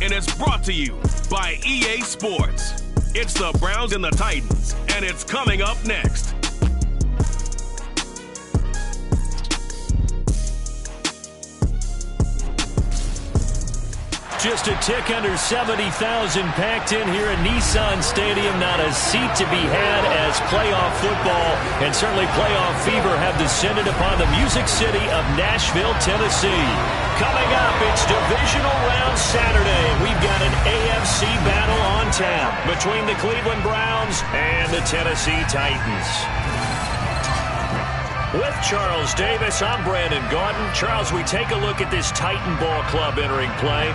and it's brought to you by EA Sports. It's the Browns and the Titans, and it's coming up next. Just a tick under 70,000 packed in here at Nissan Stadium. Not a seat to be had as playoff football and certainly playoff fever have descended upon the Music City of Nashville, Tennessee. Coming up, it's divisional round Saturday. We've got an AFC battle on tap between the Cleveland Browns and the Tennessee Titans. With Charles Davis, I'm Brandon Gaudin. Charles, we take a look at this Titan Ball Club entering play.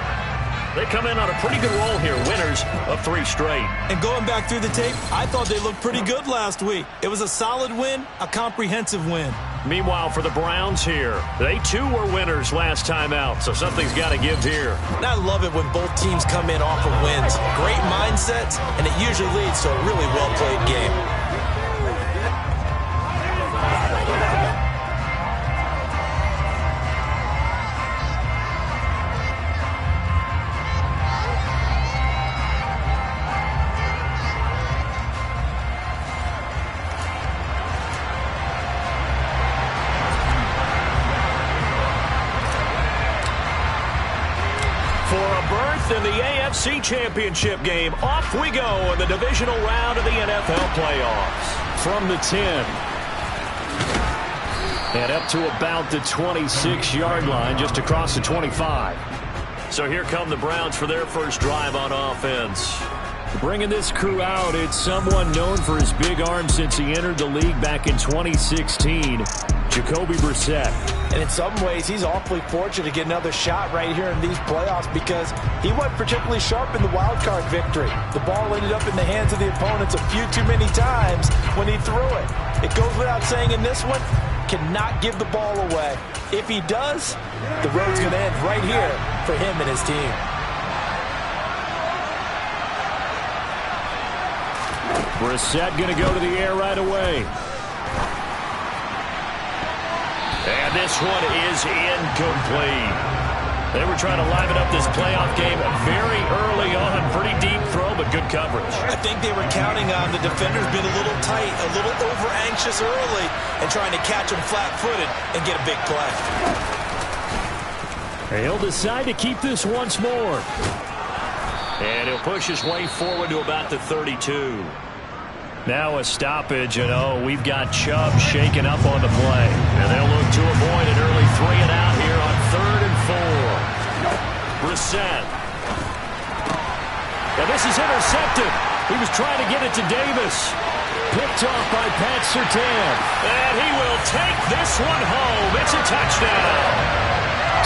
They come in on a pretty good roll here, winners of 3 straight. And going back through the tape, I thought they looked pretty good last week. It was a solid win, a comprehensive win. Meanwhile, for the Browns here, they too were winners last time out, so something's got to give here. And I love it when both teams come in off of wins. Great mindsets, and it usually leads to a really well-played game. In the AFC Championship game, off we go in the divisional round of the NFL playoffs. From the 10. And up to about the 26-yard line, just across the 25. So here come the Browns for their first drive on offense. Bringing this crew out, it's someone known for his big arm since he entered the league back in 2016, Jacoby Brissett. And in some ways, he's awfully fortunate to get another shot right here in these playoffs because he wasn't particularly sharp in the wild card victory. The ball ended up in the hands of the opponents a few too many times when he threw it. It goes without saying in this one, cannot give the ball away. If he does, the road's going to end right here for him and his team. Brissett going to go to the air right away. And this one is incomplete. They were trying to liven up this playoff game very early on. Pretty deep throw, but good coverage. I think they were counting on the defenders being a little tight, a little over-anxious early, and trying to catch them flat-footed and get a big play. He'll decide to keep this once more. And he'll push his way forward to about the 32. Now a stoppage, and we've got Chubb shaken up on the play. And they'll look to avoid an early 3 and out here on 3rd and 4. Brissett. And this is intercepted. He was trying to get it to Davis. Picked off by Pat Surtain. And he will take this one home. It's a touchdown.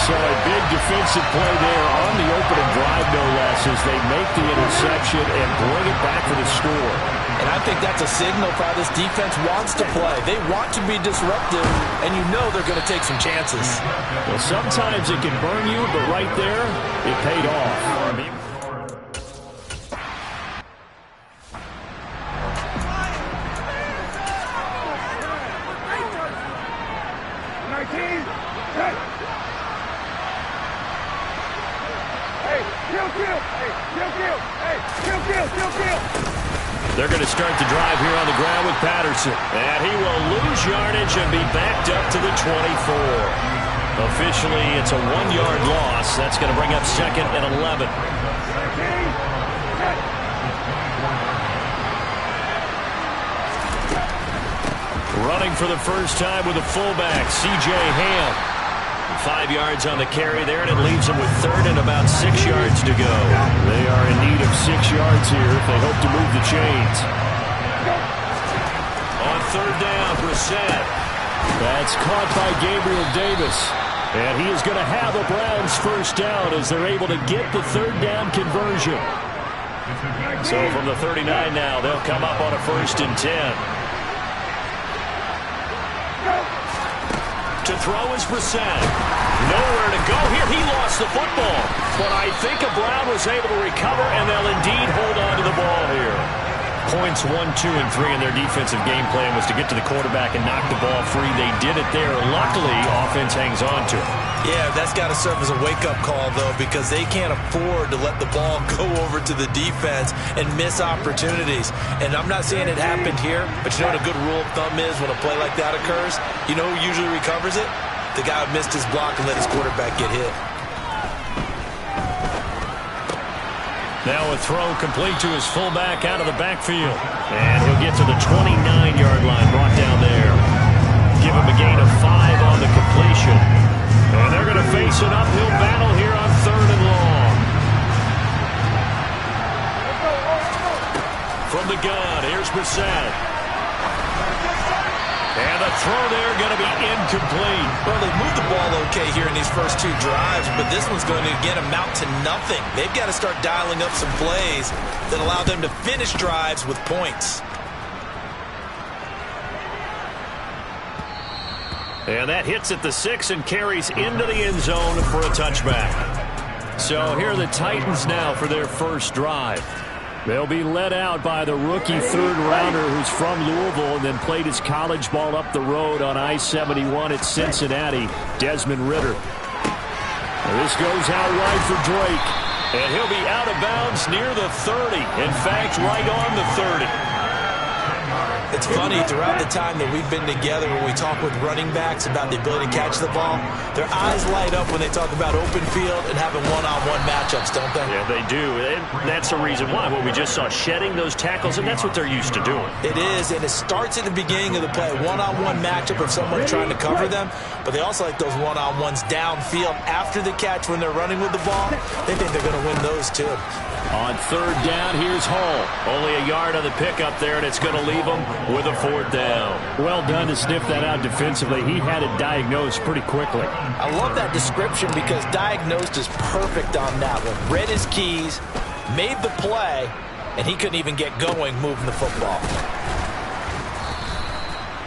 So a big defensive play there on the opening drive, no less, as they make the interception and bring it back for the score. And I think that's a signal for how this defense wants to play. They want to be disruptive, and you know they're going to take some chances. Well, sometimes it can burn you, but right there, it paid off. They're going to start the drive here on the ground with Patterson. And he will lose yardage and be backed up to the 24. Officially, it's a 1-yard loss. That's going to bring up 2nd and 11. Running for the first time with a fullback, C.J. Ham. 5 yards on the carry there, and it leaves them with 3rd and about 6 yards to go. They are in need of 6 yards here if they hope to move the chains. On 3rd down, Brissett. That's caught by Gabriel Davis. And he is going to have a Browns first down as they're able to get the 3rd down conversion. So from the 39 now, they'll come up on a 1st and 10. To throw is Brissett. Nowhere to go here. He lost the football. But I think a Brown was able to recover, and they'll indeed hold on to the ball here. points 1, 2, and 3 in their defensive game plan was to get to the quarterback and knock the ball free. They did it there. Luckily, offense hangs on to it. Yeah, that's got to serve as a wake-up call, though, because they can't afford to let the ball go over to the defense and miss opportunities. And I'm not saying it happened here, but you know what a good rule of thumb is when a play like that occurs? You know who usually recovers it? The guy who missed his block and let his quarterback get hit. Now a throw complete to his fullback out of the backfield. And he'll get to the 29-yard line, brought down there. Give him a gain of 5 on the completion. And they're going to face an uphill battle here on 3rd and long. From the gun, here's Brissett. And the throw there going to be incomplete. Well, they moved the ball okay here in these first 2 drives, but this one's going to, again, amount to nothing. They've got to start dialing up some plays that allow them to finish drives with points. And that hits at the 6 and carries into the end zone for a touchback. So here are the Titans now for their first drive. They'll be led out by the rookie 3rd-rounder who's from Louisville and then played his college ball up the road on I-71 at Cincinnati, Desmond Ridder. And this goes out wide for Drake. And he'll be out of bounds near the 30. In fact, right on the 30. It's funny, throughout the time that we've been together, when we talk with running backs about the ability to catch the ball, their eyes light up when they talk about open field and having one-on-one matchups, don't they? Yeah, they do. And that's the reason why. Well, we just saw shedding those tackles, and that's what they're used to doing. It is, and it starts at the beginning of the play. One-on-one matchup of someone trying to cover them, but they also like those one-on-ones downfield after the catch when they're running with the ball. They think they're going to win those, too. On 3rd down, here's Hall. Only a yard on the pickup there, and it's going to leave them with a 4th down. Well done to sniff that out defensively. He had it diagnosed pretty quickly. I love that description because diagnosed is perfect on that one. Read his keys, made the play, and he couldn't even get going moving the football.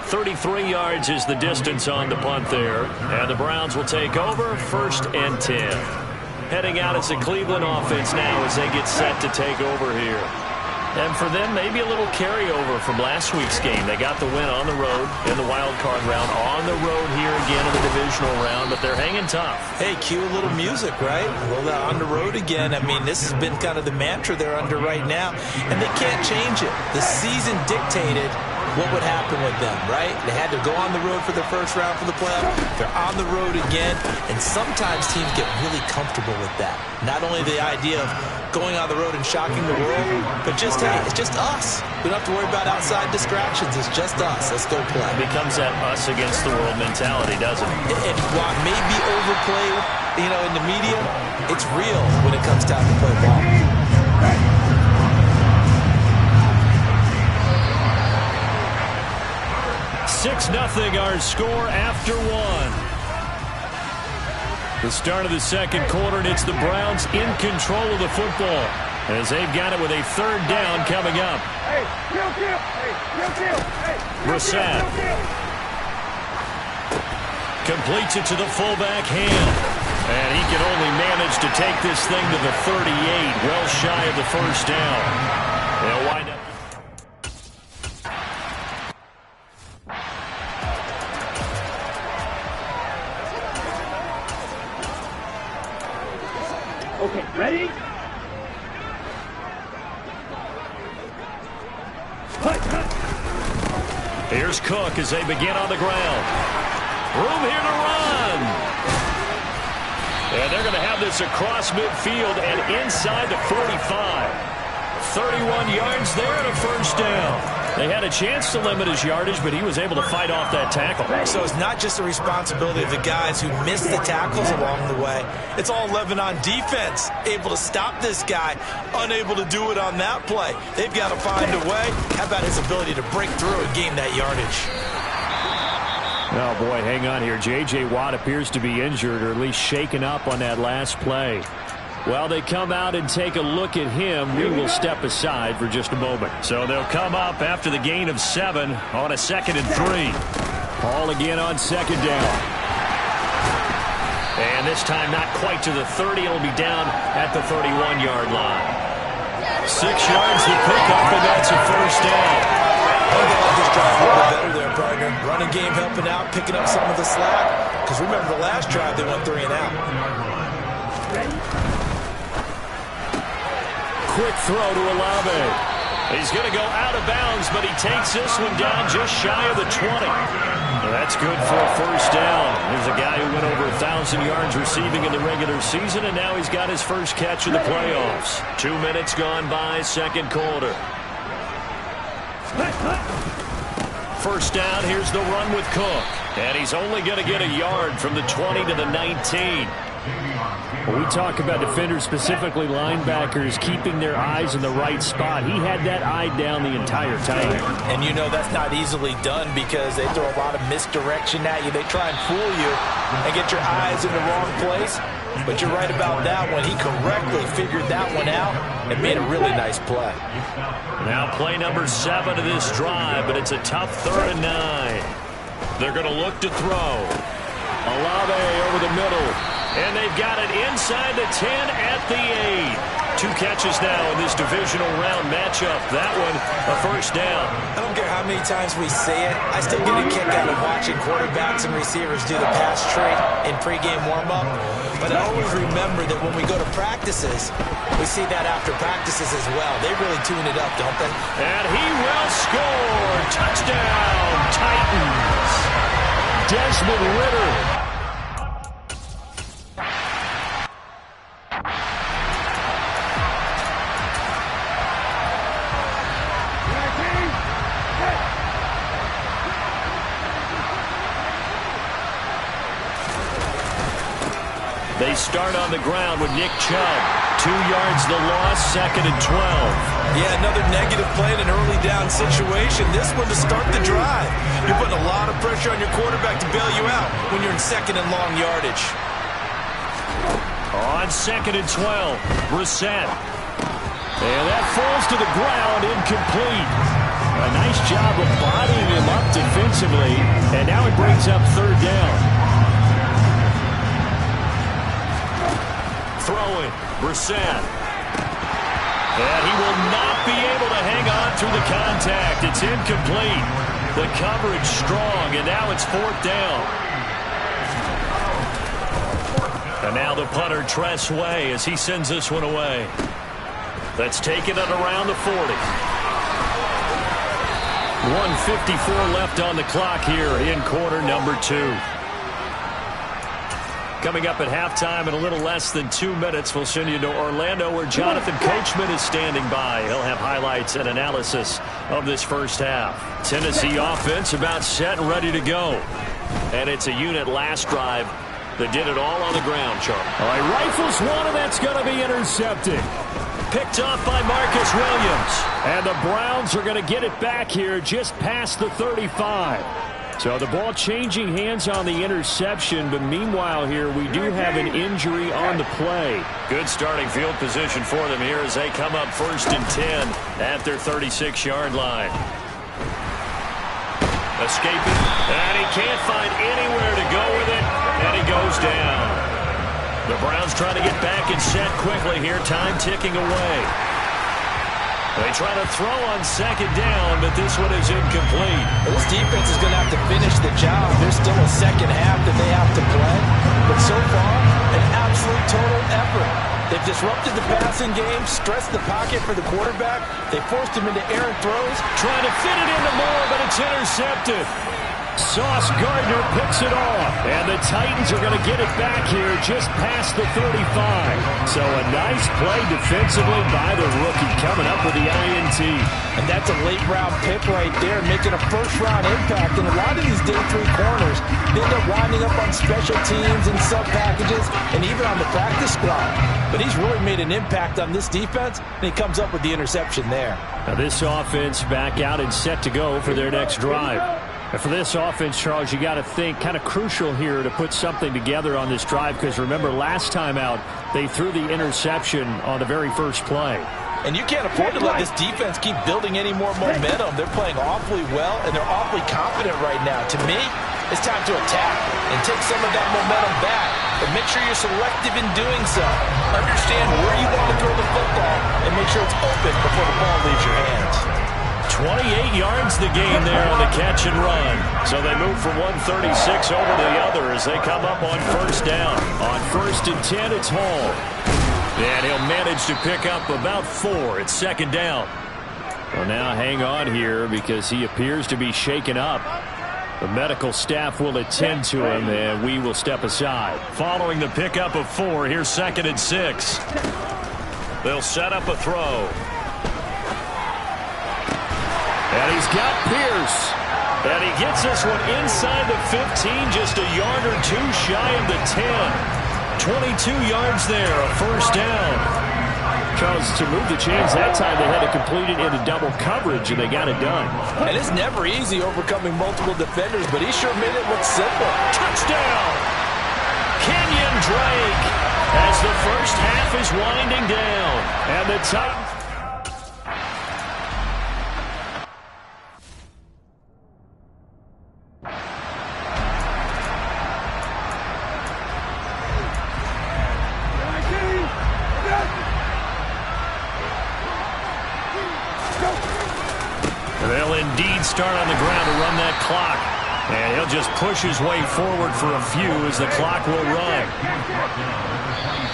33 yards is the distance on the punt there. And the Browns will take over 1st and 10. Heading out as the Cleveland offense now as they get set to take over here. And for them, maybe a little carryover from last week's game. They got the win on the road in the wild card round, on the road here again in the divisional round, but they're hanging tough. Hey, cue a little music, right? Well, they're on the road again. I mean, this has been kind of the mantra they're under right now, and they can't change it. The season dictated what would happen with them, right? They had to go on the road for their first round for the playoff. They're on the road again, and sometimes teams get really comfortable with that. Not only the idea of going on the road and shocking the world, but just, hey, it's just us. We don't have to worry about outside distractions. It's just us. Let's go play. It becomes that us against the world mentality, doesn't it? And while it may be overplayed, you know, in the media, it's real when it comes time to play ball. 6-0 our score after 1. The start of the 2nd quarter, and it's the Browns in control of the football as they've got it with a 3rd down coming up. Brissett completes it to the fullback hand, and he can only manage to take this thing to the 38, well shy of the 1st down. They'll wind up. Okay, ready? Here's Cook as they begin on the ground. Room here to run. And they're going to have this across midfield and inside the 45. 31 yards there and a 1st down. They had a chance to limit his yardage, but he was able to fight off that tackle. So it's not just the responsibility of the guys who missed the tackles along the way. It's all 11 on defense, able to stop this guy, unable to do it on that play. They've got to find a way. How about his ability to break through and gain that yardage? Oh, boy, hang on here. J.J. Watt appears to be injured or at least shaken up on that last play. While they come out and take a look at him, we will step aside for just a moment. So they'll come up after the gain of 7 on a 2nd and 3. Hall again on 2nd down. And this time not quite to the 30. It'll be down at the 31-yard line. 6 yards to pick up, and that's a first down. I think they like this drive a little bit better there, partner. Running game helping out, picking up some of the slack. Because remember the last drive, they went 3 and out. Quick throw to Olave. He's going to go out of bounds, but he takes this one down just shy of the 20. Well, that's good for a first down. There's a guy who went over 1,000 yards receiving in the regular season, and now he's got his first catch in the playoffs. 2 minutes gone by, second quarter. First down, here's the run with Cook. And he's only going to get a yard from the 20 to the 19. When we talk about defenders, specifically linebackers, keeping their eyes in the right spot, he had that eye down the entire time. And you know that's not easily done because they throw a lot of misdirection at you. They try and fool you and get your eyes in the wrong place. But you're right about that one. He correctly figured that one out and made a really nice play. Now play number 7 of this drive, but it's a tough 3rd and 9. They're going to look to throw. Olave over the middle. And they've got it inside the 10 at the 8. 2 catches now in this divisional round matchup. That one, a first down. I don't care how many times we say it. I still get a kick out of watching quarterbacks and receivers do the pass trade in pregame warm-up. But I always remember that when we go to practices, we see that after practices as well. They really tune it up, don't they? And he will score. Touchdown, Titans. Desmond Ridder. They start on the ground with Nick Chubb. 2 yards the loss, 2nd and 12. Yeah, another negative play in an early down situation. This one to start the drive. You're putting a lot of pressure on your quarterback to bail you out when you're in 2nd and long yardage. On 2nd and 12, Brissett. And that falls to the ground, incomplete. A nice job of bodying him up defensively, and now it brings up 3rd down. Throwing, Brissett. And he will not be able to hang on through the contact. It's incomplete. The coverage strong, and now it's 4th down. And now the punter, Tress Way, as he sends this one away. That's taken it around the 40. 1:54 left on the clock here in quarter number 2. Coming up at halftime in a little less than 2 minutes, we'll send you to Orlando where Jonathan Coachman is standing by. He'll have highlights and analysis of this first half. Tennessee offense about set and ready to go. And it's a unit last drive that did it all on the ground, Charlie. All right, rifles one, and that's going to be intercepted. Picked off by Marcus Williams. And the Browns are going to get it back here just past the 35. So the ball changing hands on the interception, but meanwhile here we do have an injury on the play. Good starting field position for them here as they come up 1st and 10 at their 36-yard line. Escaping, and he can't find anywhere to go with it, and he goes down. The Browns trying to get back and set quickly here, time ticking away. They try to throw on 2nd down, but this one is incomplete. Well, this defense is going to have to finish the job. There's still a second half that they have to play. But so far, an absolute total effort. They've disrupted the passing game, stressed the pocket for the quarterback. They forced him into errant throws. Trying to fit it into Moore, but it's intercepted. Sauce Gardner picks it off. And the Titans are going to get it back here just past the 35. So a nice play defensively by the rookie coming up with the INT. And that's a late-round pick right there, making a first-round impact. And a lot of these day 3 corners, they end up winding up on special teams and sub-packages and even on the practice squad. But he's really made an impact on this defense, and he comes up with the interception there. Now this offense back out and set to go for their next drive. And for this offense, Charles, you got to think kind of crucial here to put something together on this drive because remember last time out they threw the interception on the very first play. And you can't afford to let this defense keep building any more momentum. They're playing awfully well, and they're awfully confident right now. To me, it's time to attack and take some of that momentum back. But make sure you're selective in doing so. Understand where you want to throw the football and make sure it's open before the ball leaves your hands. 28 yards the gain there on the catch and run. So they move from 136 over to the other as they come up on first down. On 1st and 10, it's Hall. And he'll manage to pick up about 4 at 2nd down. Well, now hang on here because he appears to be shaken up. The medical staff will attend to him, and we will step aside. Following the pickup of 4, here's 2nd and 6. They'll set up a throw. And he's got Pierce. And he gets this one inside the 15, just a yard or 2 shy of the 10. 22 yards there, a first down. Because to move the chains that time, they had to complete it into double coverage, and they got it done. And it's never easy overcoming multiple defenders, but he sure made it look simple. Touchdown! Kenyon Drake as the first half is winding down. And the Titans... They'll indeed start on the ground to run that clock. And he'll just push his way forward for a few as the clock will run.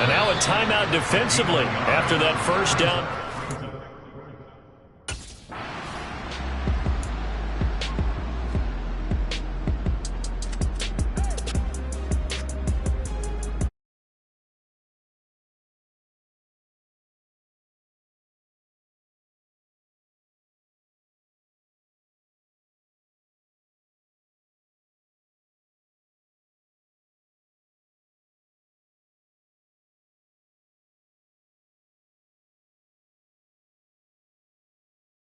And now a timeout defensively after that first down.